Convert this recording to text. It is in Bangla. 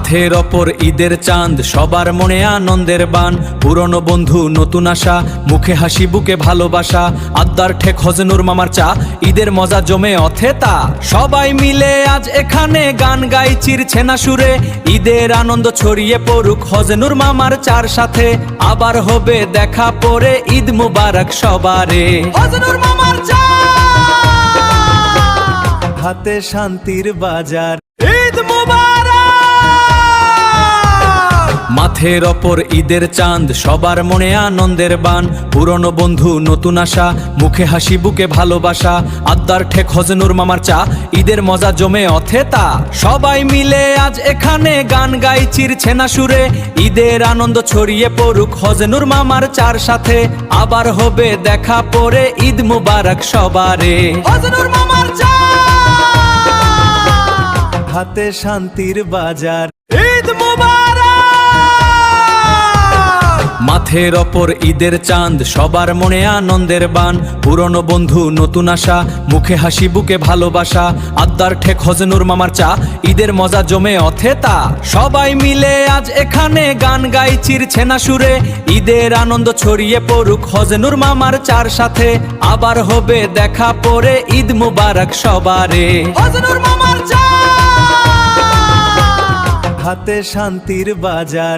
মাথের ওপর ঈদের চাঁদ, সবার মনে আনন্দের বান। পুরনো বন্ধু নতুন আশা, মুখে হাসি বুকে ভালোবাসা। আদ্দার ঠেক হজনুর মামার চা, ঈদের মজা জমে অথেতা। সবাই মিলে আজ এখানে গান গাই চিরছে না সুরে। ঈদের আনন্দ ছড়িয়ে পড়ুক হজনুর মামার চার সাথে। আবার হবে দেখা পরে, ঈদ মুবারক সবারে। হজনুর মামার চা, হাতে শান্তির বাজার, ঈদ মুবারক। মাথের ওপর ঈদের চাঁদ, সবার মনে আনন্দের বান। পুরনো বন্ধু নতুন আশা, মুখে হাসি বুকে ভালোবাসা। আদ্দার ঠেক হজনুর মামার চা, ঈদের মজা জমে অথেতা। সবাই মিলে আজ এখানে গান গাই চিরছে না সুরে। ঈদের আনন্দ ছড়িয়ে পড়ুক হজনুর মামার চার সাথে। আবার হবে দেখা পরে, ঈদ মুবারক সবারে। হজনুর মামার চা, হাতে শান্তির বাজার, ঈদ মুবারক। মাথের ওপর ঈদের চাঁদ, সবার মনে আনন্দের বান। পুরনো বন্ধু নতুন আশা, মুখে হাসি বুকে ভালোবাসা। আদ্দার ঠেক হজনুর মামার চা, ঈদের মজা জমে অথেতা। সবাই মিলে আজ এখানে গান গাই চিরছে না সুরে। ঈদের আনন্দ ছড়িয়ে পড়ুক হজনুর মামার চার সাথে। আবার হবে দেখা পরে, ঈদ মুবারক সবারে। হজনুর মামার চা, হাতে শান্তির বাজার,